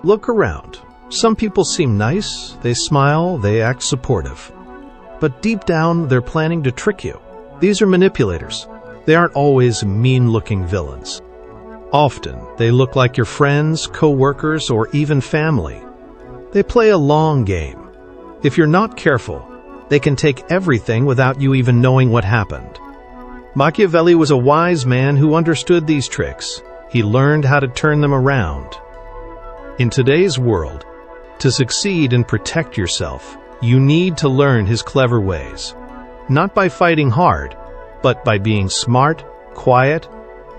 Look around. Some people seem nice, they smile, they act supportive. But deep down, they're planning to trick you. These are manipulators. They aren't always mean-looking villains. Often, they look like your friends, co-workers, or even family. They play a long game. If you're not careful, they can take everything without you even knowing what happened. Machiavelli was a wise man who understood these tricks. He learned how to turn them around. In today's world, to succeed and protect yourself, you need to learn his clever ways. Not by fighting hard, but by being smart, quiet,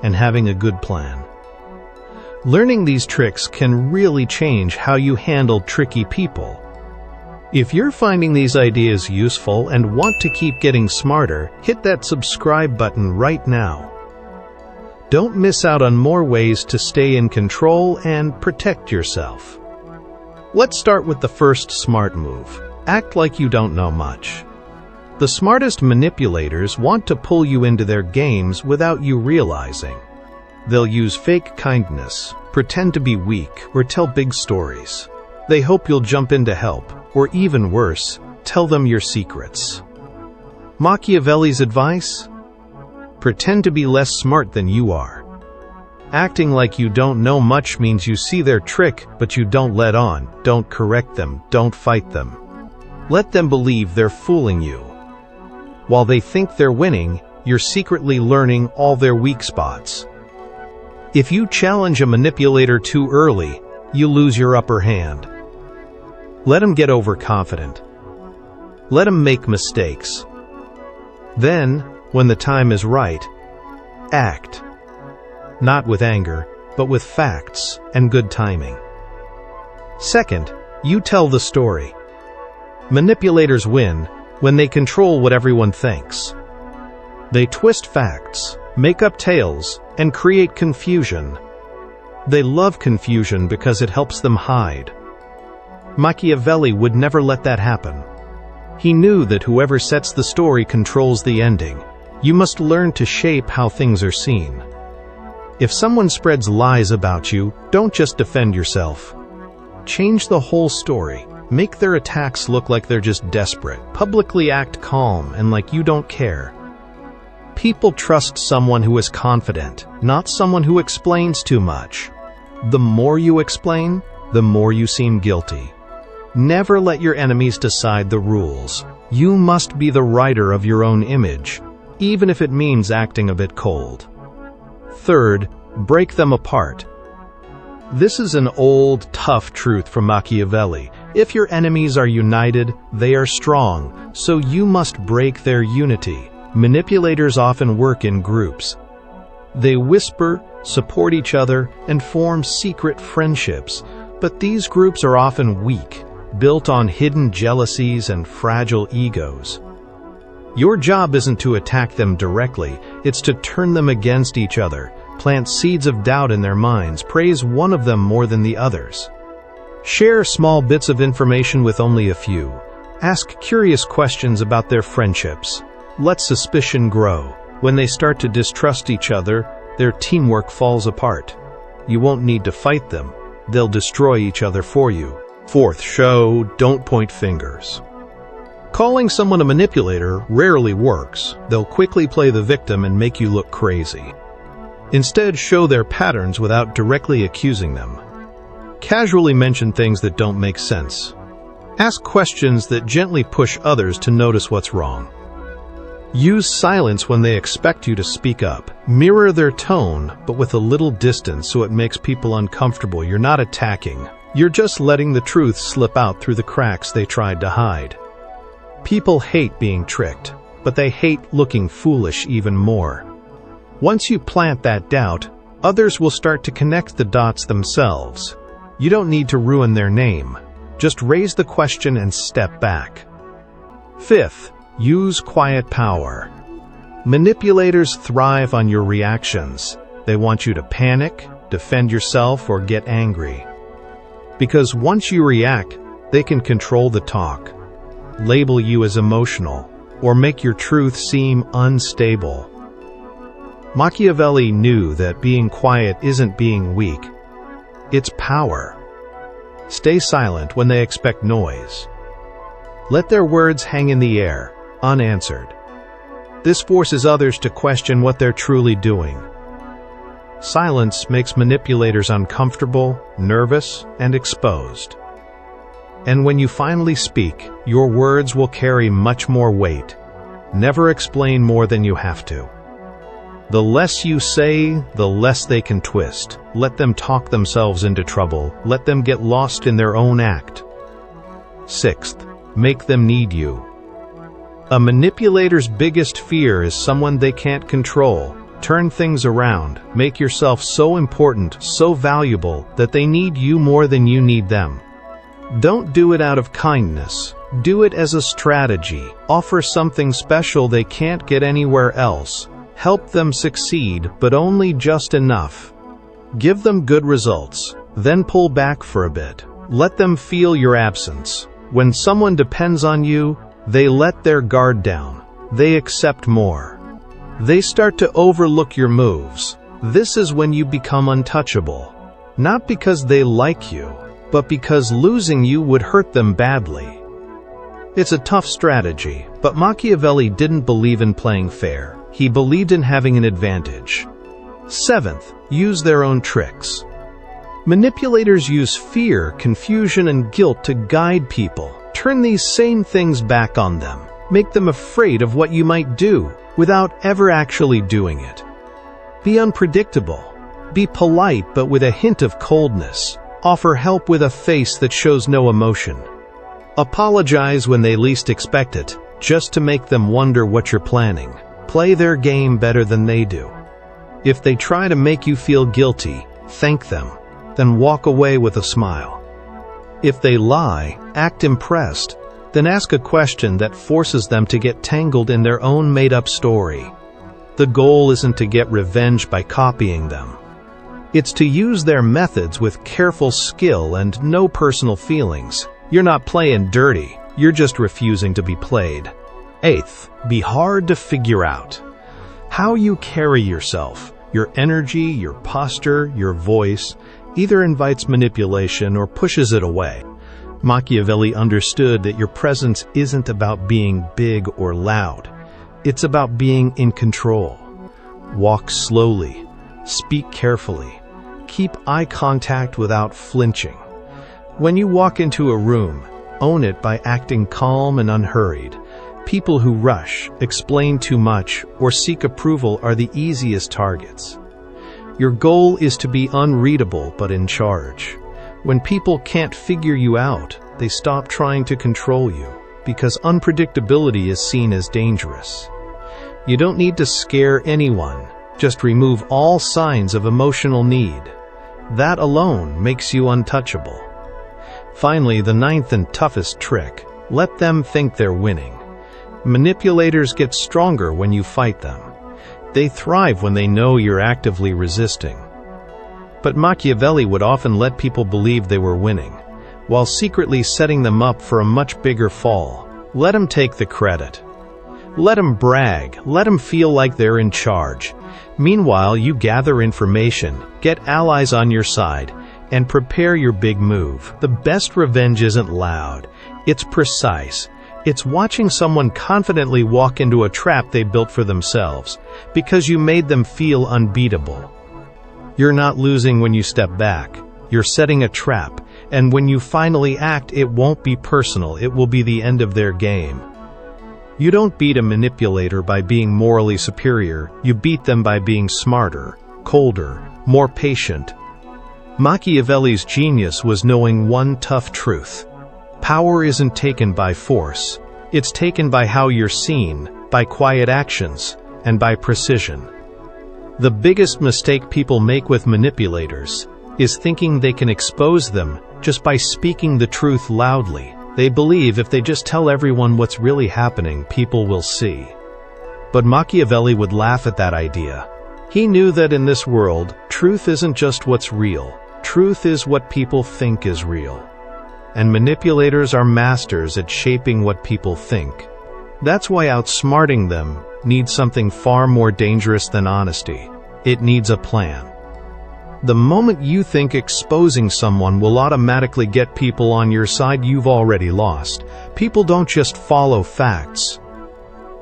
and having a good plan. Learning these tricks can really change how you handle tricky people. If you're finding these ideas useful and want to keep getting smarter, hit that subscribe button right now. Don't miss out on more ways to stay in control and protect yourself. Let's start with the first smart move. Act like you don't know much. The smartest manipulators want to pull you into their games without you realizing. They'll use fake kindness, pretend to be weak, or tell big stories. They hope you'll jump in to help, or even worse, tell them your secrets. Machiavelli's advice? Pretend to be less smart than you are. Acting like you don't know much means you see their trick, but you don't let on, don't correct them, don't fight them. Let them believe they're fooling you. While they think they're winning, you're secretly learning all their weak spots. If you challenge a manipulator too early, you lose your upper hand. Let them get overconfident. Let them make mistakes. Then, when the time is right, act. Not with anger, but with facts and good timing. Second, you tell the story. Manipulators win when they control what everyone thinks. They twist facts, make up tales, and create confusion. They love confusion because it helps them hide. Machiavelli would never let that happen. He knew that whoever sets the story controls the ending. You must learn to shape how things are seen. If someone spreads lies about you, don't just defend yourself. Change the whole story. Make their attacks look like they're just desperate. Publicly act calm and like you don't care. People trust someone who is confident, not someone who explains too much. The more you explain, the more you seem guilty. Never let your enemies decide the rules. You must be the writer of your own image, even if it means acting a bit cold. Third, break them apart. This is an old, tough truth from Machiavelli. If your enemies are united, they are strong, so you must break their unity. Manipulators often work in groups. They whisper, support each other, and form secret friendships, but these groups are often weak, built on hidden jealousies and fragile egos. Your job isn't to attack them directly, it's to turn them against each other, plant seeds of doubt in their minds, praise one of them more than the others. Share small bits of information with only a few. Ask curious questions about their friendships. Let suspicion grow. When they start to distrust each other, their teamwork falls apart. You won't need to fight them. They'll destroy each other for you. Fourth, show, don't point fingers. Calling someone a manipulator rarely works. They'll quickly play the victim and make you look crazy. Instead, show their patterns without directly accusing them. Casually mention things that don't make sense. Ask questions that gently push others to notice what's wrong. Use silence when they expect you to speak up. Mirror their tone, but with a little distance so it makes people uncomfortable. You're not attacking. You're just letting the truth slip out through the cracks they tried to hide. People hate being tricked, but they hate looking foolish even more. Once you plant that doubt, others will start to connect the dots themselves. You don't need to ruin their name. Just raise the question and step back. Fifth, use quiet power. Manipulators thrive on your reactions. They want you to panic, defend yourself, or get angry. Because once you react, they can control the talk, label you as emotional, or make your truth seem unstable. Machiavelli knew that being quiet isn't being weak. It's power. Stay silent when they expect noise. Let their words hang in the air, unanswered. This forces others to question what they're truly doing. Silence makes manipulators uncomfortable, nervous, and exposed. And when you finally speak, your words will carry much more weight. Never explain more than you have to. The less you say, the less they can twist. Let them talk themselves into trouble. Let them get lost in their own act. Sixth, make them need you. A manipulator's biggest fear is someone they can't control. Turn things around. Make yourself so important, so valuable, that they need you more than you need them. Don't do it out of kindness. Do it as a strategy. Offer something special they can't get anywhere else. Help them succeed, but only just enough. Give them good results, then pull back for a bit. Let them feel your absence. When someone depends on you, they let their guard down. They accept more. They start to overlook your moves. This is when you become untouchable. Not because they like you, but because losing you would hurt them badly. It's a tough strategy, but Machiavelli didn't believe in playing fair. He believed in having an advantage. Seventh, use their own tricks. Manipulators use fear, confusion, and guilt to guide people. Turn these same things back on them. Make them afraid of what you might do, without ever actually doing it. Be unpredictable. Be polite but with a hint of coldness. Offer help with a face that shows no emotion. Apologize when they least expect it, just to make them wonder what you're planning. Play their game better than they do. If they try to make you feel guilty, thank them, then walk away with a smile. If they lie, act impressed, then ask a question that forces them to get tangled in their own made-up story. The goal isn't to get revenge by copying them. It's to use their methods with careful skill and no personal feelings. You're not playing dirty, you're just refusing to be played. Eighth, be hard to figure out. How you carry yourself, your energy, your posture, your voice, either invites manipulation or pushes it away. Machiavelli understood that your presence isn't about being big or loud. It's about being in control. Walk slowly. Speak carefully. Keep eye contact without flinching. When you walk into a room, own it by acting calm and unhurried. People who rush, explain too much, or seek approval are the easiest targets. Your goal is to be unreadable but in charge. When people can't figure you out, they stop trying to control you, because unpredictability is seen as dangerous. You don't need to scare anyone, just remove all signs of emotional need. That alone makes you untouchable. Finally, the ninth and toughest trick, let them think they're winning. Manipulators get stronger when you fight them. They thrive when they know you're actively resisting. But Machiavelli would often let people believe they were winning, while secretly setting them up for a much bigger fall. Let them take the credit. Let them brag. Let them feel like they're in charge. Meanwhile, you gather information, get allies on your side, and prepare your big move. The best revenge isn't loud. It's precise. It's watching someone confidently walk into a trap they built for themselves, because you made them feel unbeatable. You're not losing when you step back. You're setting a trap, and when you finally act, it won't be personal. It will be the end of their game. You don't beat a manipulator by being morally superior. You beat them by being smarter, colder, more patient. Machiavelli's genius was knowing one tough truth. Power isn't taken by force. It's taken by how you're seen, by quiet actions, and by precision. The biggest mistake people make with manipulators is thinking they can expose them just by speaking the truth loudly. They believe if they just tell everyone what's really happening, people will see. But Machiavelli would laugh at that idea. He knew that in this world, truth isn't just what's real. Truth is what people think is real. And manipulators are masters at shaping what people think. That's why outsmarting them needs something far more dangerous than honesty. It needs a plan. The moment you think exposing someone will automatically get people on your side, you've already lost. People don't just follow facts.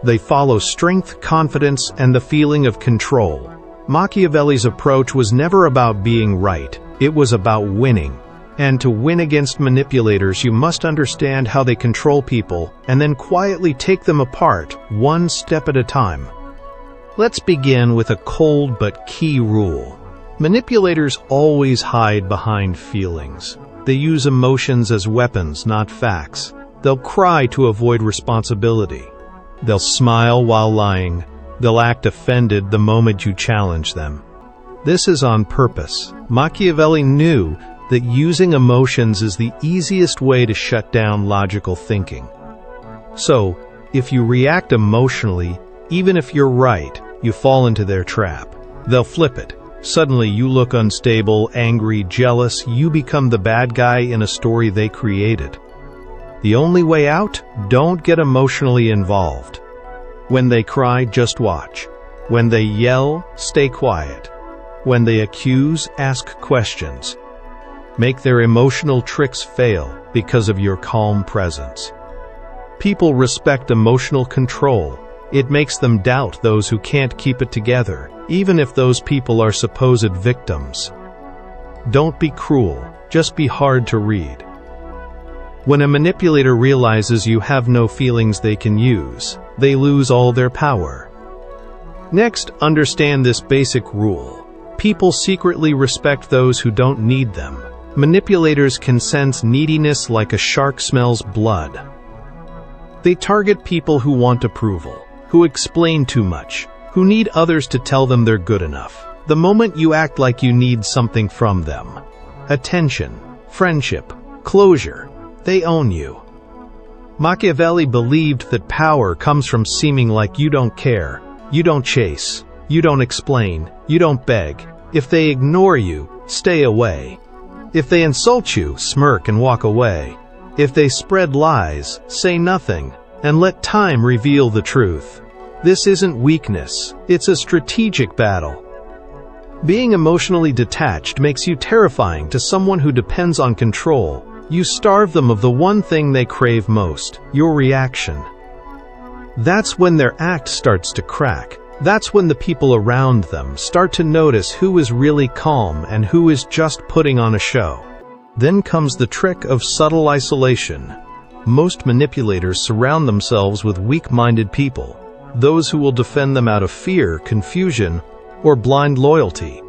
They follow strength, confidence, and the feeling of control. Machiavelli's approach was never about being right. It was about winning. And to win against manipulators, you must understand how they control people and then quietly take them apart, one step at a time. Let's begin with a cold but key rule. Manipulators always hide behind feelings. They use emotions as weapons, not facts. They'll cry to avoid responsibility. They'll smile while lying. They'll act offended the moment you challenge them. This is on purpose. Machiavelli knew that using emotions is the easiest way to shut down logical thinking. So, if you react emotionally, even if you're right, you fall into their trap. They'll flip it. Suddenly you look unstable, angry, jealous. You become the bad guy in a story they created. The only way out? Don't get emotionally involved. When they cry, just watch. When they yell, stay quiet. When they accuse, ask questions. Make their emotional tricks fail because of your calm presence. People respect emotional control. It makes them doubt those who can't keep it together, even if those people are supposed victims. Don't be cruel, just be hard to read. When a manipulator realizes you have no feelings they can use, they lose all their power. Next, understand this basic rule. People secretly respect those who don't need them. Manipulators can sense neediness like a shark smells blood. They target people who want approval, who explain too much, who need others to tell them they're good enough. The moment you act like you need something from them, attention, friendship, closure, they own you. Machiavelli believed that power comes from seeming like you don't care, you don't chase, you don't explain, you don't beg. If they ignore you, stay away. If they insult you, smirk and walk away. If they spread lies, say nothing, and let time reveal the truth. This isn't weakness, it's a strategic battle. Being emotionally detached makes you terrifying to someone who depends on control. You starve them of the one thing they crave most, your reaction. That's when their act starts to crack. That's when the people around them start to notice who is really calm and who is just putting on a show. Then comes the trick of subtle isolation. Most manipulators surround themselves with weak-minded people, those who will defend them out of fear, confusion, or blind loyalty.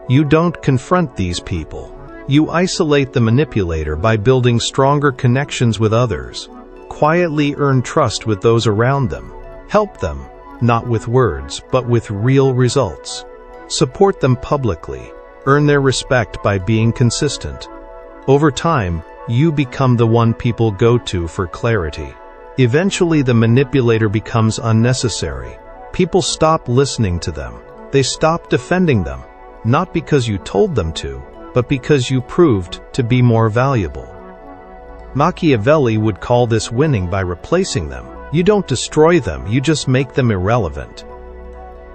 You don't confront these people. You isolate the manipulator by building stronger connections with others. Quietly earn trust with those around them. Help them, not with words, but with real results. Support them publicly. Earn their respect by being consistent. Over time, you become the one people go to for clarity. Eventually, the manipulator becomes unnecessary. People stop listening to them. They stop defending them, not because you told them to, but because you proved to be more valuable. Machiavelli would call this winning by replacing them. You don't destroy them, you just make them irrelevant.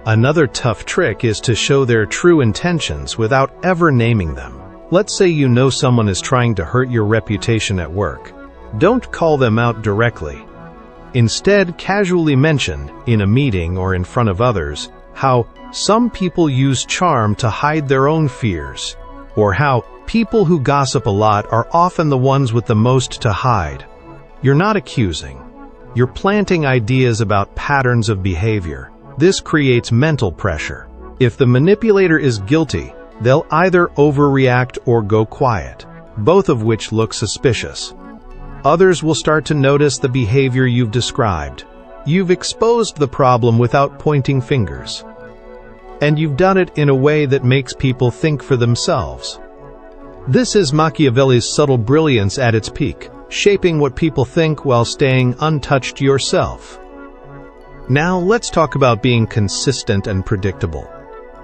Another tough trick is to show their true intentions without ever naming them. Let's say you know someone is trying to hurt your reputation at work. Don't call them out directly. Instead, casually mention, in a meeting or in front of others, how some people use charm to hide their own fears, or how people who gossip a lot are often the ones with the most to hide. You're not accusing. You're planting ideas about patterns of behavior. This creates mental pressure. If the manipulator is guilty, they'll either overreact or go quiet, both of which look suspicious. Others will start to notice the behavior you've described. You've exposed the problem without pointing fingers. And you've done it in a way that makes people think for themselves. This is Machiavelli's subtle brilliance at its peak, shaping what people think while staying untouched yourself. Now let's talk about being consistent and predictable.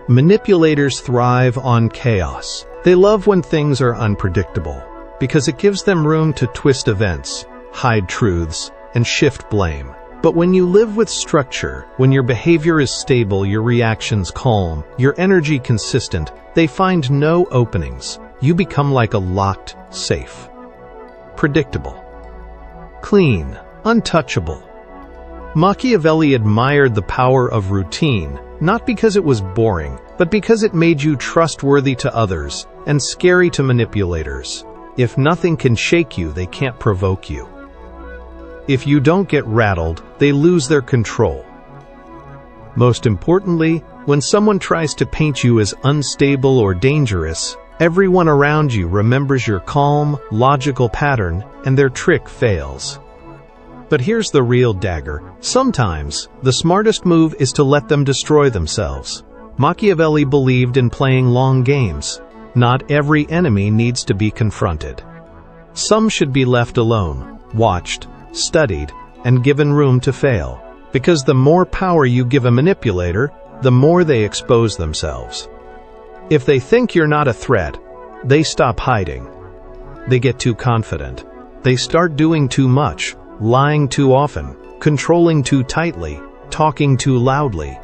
Manipulators thrive on chaos. They love when things are unpredictable, because it gives them room to twist events, hide truths, and shift blame. But when you live with structure, when your behavior is stable, your reactions calm, your energy consistent, they find no openings. You become like a locked safe. Predictable. Clean. Untouchable. Machiavelli admired the power of routine, not because it was boring, but because it made you trustworthy to others and scary to manipulators. If nothing can shake you, they can't provoke you. If you don't get rattled, they lose their control. Most importantly, when someone tries to paint you as unstable or dangerous, everyone around you remembers your calm, logical pattern, and their trick fails. But here's the real dagger. Sometimes, the smartest move is to let them destroy themselves. Machiavelli believed in playing long games. Not every enemy needs to be confronted. Some should be left alone, watched, studied, and given room to fail. Because the more power you give a manipulator, the more they expose themselves. If they think you're not a threat, they stop hiding. They get too confident. They start doing too much, lying too often, controlling too tightly, talking too loudly.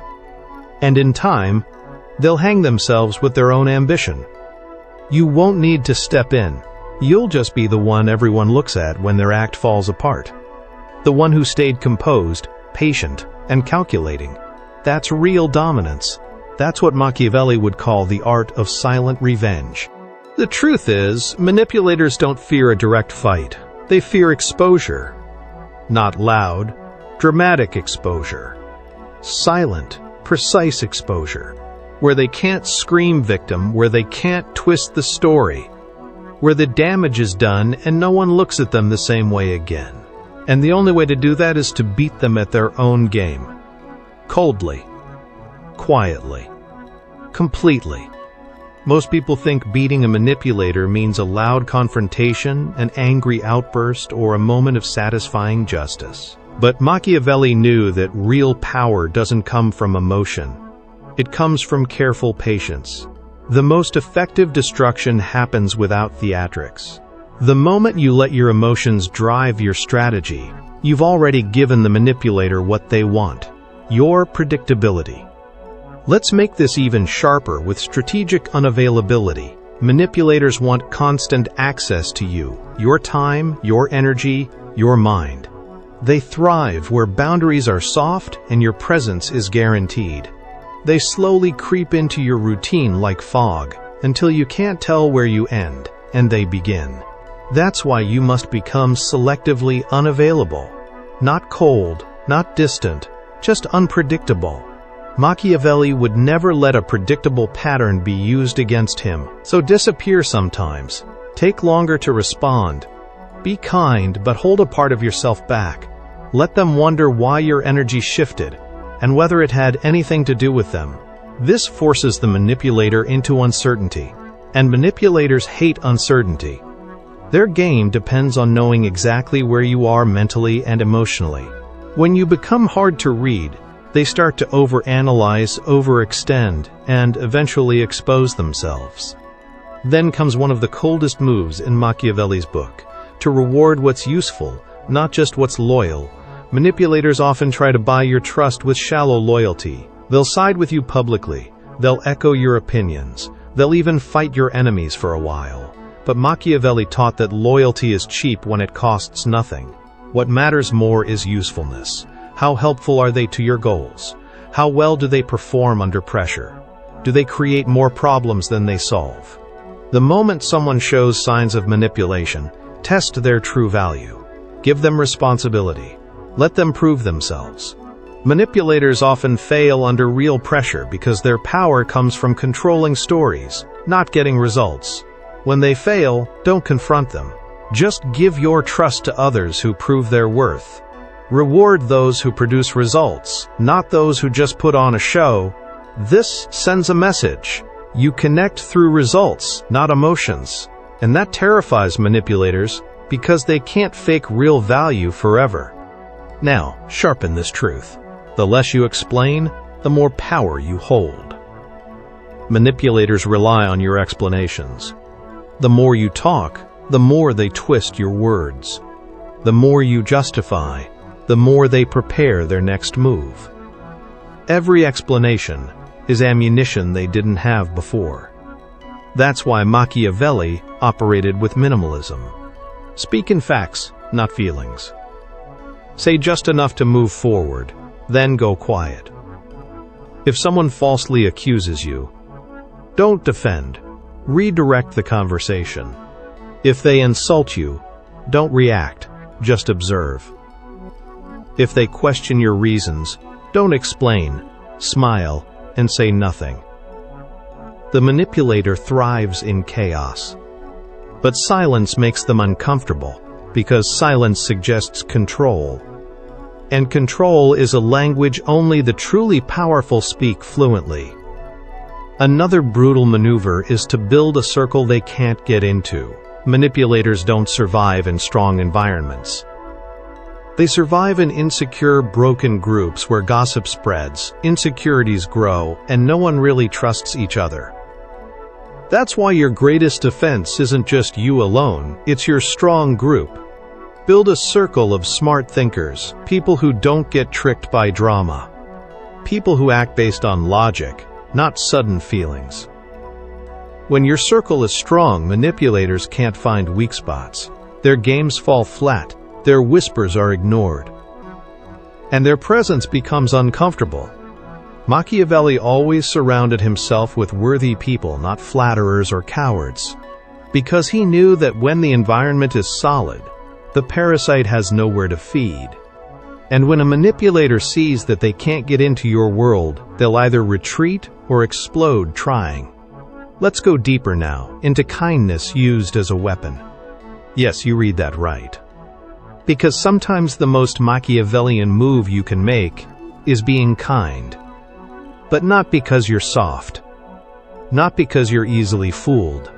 And in time, they'll hang themselves with their own ambition. You won't need to step in. You'll just be the one everyone looks at when their act falls apart. The one who stayed composed, patient, and calculating. That's real dominance. That's what Machiavelli would call the art of silent revenge. The truth is, manipulators don't fear a direct fight. They fear exposure. Not loud, dramatic exposure. Silent, precise exposure. Where they can't scream victim, where they can't twist the story. Where the damage is done and no one looks at them the same way again. And the only way to do that is to beat them at their own game. Coldly. Quietly. Completely. Most people think beating a manipulator means a loud confrontation, an angry outburst, or a moment of satisfying justice. But Machiavelli knew that real power doesn't come from emotion. It comes from careful patience. The most effective destruction happens without theatrics. The moment you let your emotions drive your strategy, you've already given the manipulator what they want: your predictability. Let's make this even sharper with strategic unavailability. Manipulators want constant access to you, your time, your energy, your mind. They thrive where boundaries are soft and your presence is guaranteed. They slowly creep into your routine like fog, until you can't tell where you end, and they begin. That's why you must become selectively unavailable. Not cold, not distant, just unpredictable. Machiavelli would never let a predictable pattern be used against him, so disappear sometimes. Take longer to respond. Be kind, but hold a part of yourself back. Let them wonder why your energy shifted, and whether it had anything to do with them. This forces the manipulator into uncertainty, and manipulators hate uncertainty. Their game depends on knowing exactly where you are mentally and emotionally. When you become hard to read, they start to overanalyze, overextend, and eventually expose themselves. Then comes one of the coldest moves in Machiavelli's book: to reward what's useful, not just what's loyal. Manipulators often try to buy your trust with shallow loyalty. They'll side with you publicly. They'll echo your opinions. They'll even fight your enemies for a while. But Machiavelli taught that loyalty is cheap when it costs nothing. What matters more is usefulness. How helpful are they to your goals? How well do they perform under pressure? Do they create more problems than they solve? The moment someone shows signs of manipulation, test their true value. Give them responsibility. Let them prove themselves. Manipulators often fail under real pressure because their power comes from controlling stories, not getting results. When they fail, don't confront them. Just give your trust to others who prove their worth. Reward those who produce results, not those who just put on a show. This sends a message. You connect through results, not emotions. And that terrifies manipulators because they can't fake real value forever. Now, sharpen this truth. The less you explain, the more power you hold. Manipulators rely on your explanations. The more you talk, the more they twist your words. The more you justify, the more they prepare their next move. Every explanation is ammunition they didn't have before. That's why Machiavelli operated with minimalism. Speak in facts, not feelings. Say just enough to move forward, then go quiet. If someone falsely accuses you, don't defend. Redirect the conversation. If they insult you, don't react, just observe. If they question your reasons, don't explain, smile, and say nothing. The manipulator thrives in chaos. But silence makes them uncomfortable, because silence suggests control. And control is a language only the truly powerful speak fluently. Another brutal maneuver is to build a circle they can't get into. Manipulators don't survive in strong environments. They survive in insecure, broken groups where gossip spreads, insecurities grow, and no one really trusts each other. That's why your greatest defense isn't just you alone, it's your strong group. Build a circle of smart thinkers, people who don't get tricked by drama. People who act based on logic, not sudden feelings. When your circle is strong, manipulators can't find weak spots. Their games fall flat, their whispers are ignored, and their presence becomes uncomfortable. Machiavelli always surrounded himself with worthy people, not flatterers or cowards, because he knew that when the environment is solid, the parasite has nowhere to feed. And when a manipulator sees that they can't get into your world, they'll either retreat or explode trying. Let's go deeper now, into kindness used as a weapon. Yes, you read that right. Because sometimes the most Machiavellian move you can make is being kind. But not because you're soft. Not because you're easily fooled.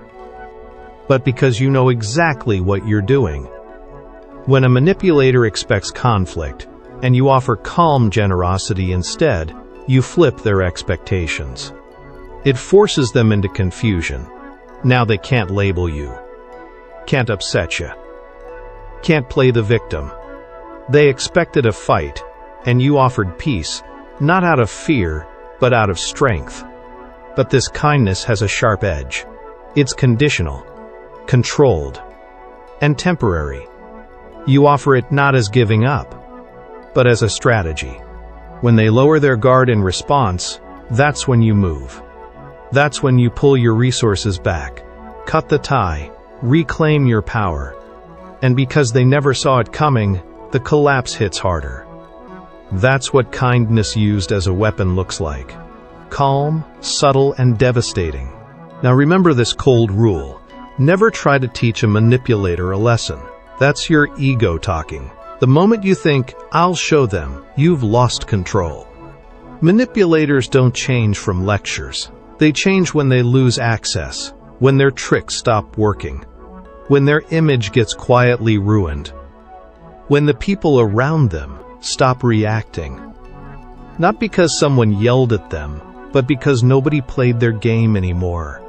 But because you know exactly what you're doing. When a manipulator expects conflict, and you offer calm generosity instead, you flip their expectations. It forces them into confusion. Now they can't label you. Can't upset you. Can't play the victim. They expected a fight, and you offered peace, not out of fear, but out of strength. But this kindness has a sharp edge. It's conditional, controlled, and temporary. You offer it not as giving up, but as a strategy. When they lower their guard in response, that's when you move. That's when you pull your resources back, cut the tie, reclaim your power. And because they never saw it coming, the collapse hits harder. That's what kindness used as a weapon looks like. Calm, subtle, and devastating. Now remember this cold rule. Never try to teach a manipulator a lesson. That's your ego talking. The moment you think, I'll show them, you've lost control. Manipulators don't change from lectures. They change when they lose access, when their tricks stop working, when their image gets quietly ruined, when the people around them stop reacting. Not because someone yelled at them, but because nobody played their game anymore.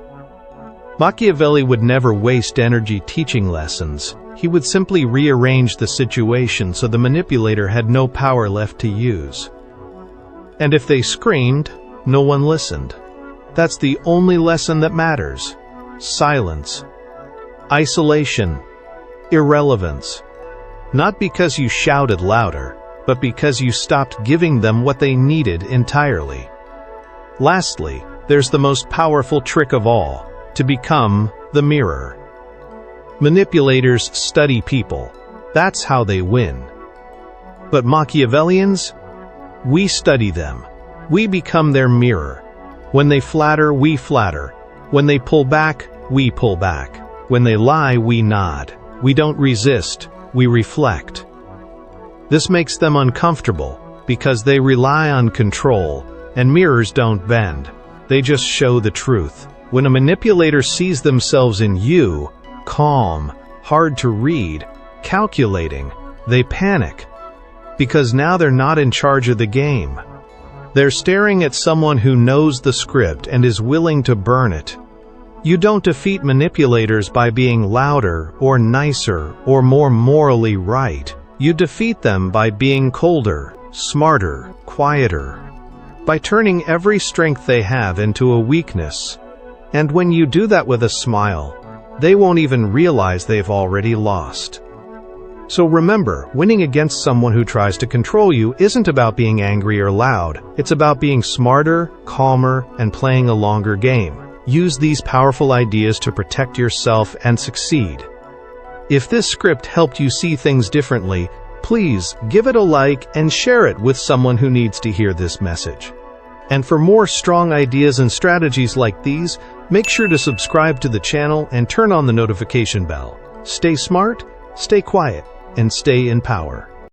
Machiavelli would never waste energy teaching lessons. He would simply rearrange the situation so the manipulator had no power left to use. And if they screamed, no one listened. That's the only lesson that matters. Silence. Isolation. Irrelevance. Not because you shouted louder, but because you stopped giving them what they needed entirely. Lastly, there's the most powerful trick of all, to become the mirror. Manipulators study people. That's how they win. But Machiavellians? We study them. We become their mirror. When they flatter, we flatter. When they pull back, we pull back. When they lie, we nod. We don't resist, we reflect. This makes them uncomfortable, because they rely on control, and mirrors don't bend. They just show the truth. When a manipulator sees themselves in you, calm, hard to read, calculating, they panic. Because now they're not in charge of the game. They're staring at someone who knows the script and is willing to burn it. You don't defeat manipulators by being louder or nicer or more morally right. You defeat them by being colder, smarter, quieter, by turning every strength they have into a weakness. And when you do that with a smile, they won't even realize they've already lost. So remember, winning against someone who tries to control you isn't about being angry or loud. It's about being smarter, calmer, and playing a longer game. Use these powerful ideas to protect yourself and succeed. If this script helped you see things differently, please give it a like and share it with someone who needs to hear this message. And for more strong ideas and strategies like these, make sure to subscribe to the channel and turn on the notification bell. Stay smart, stay quiet, and stay in power.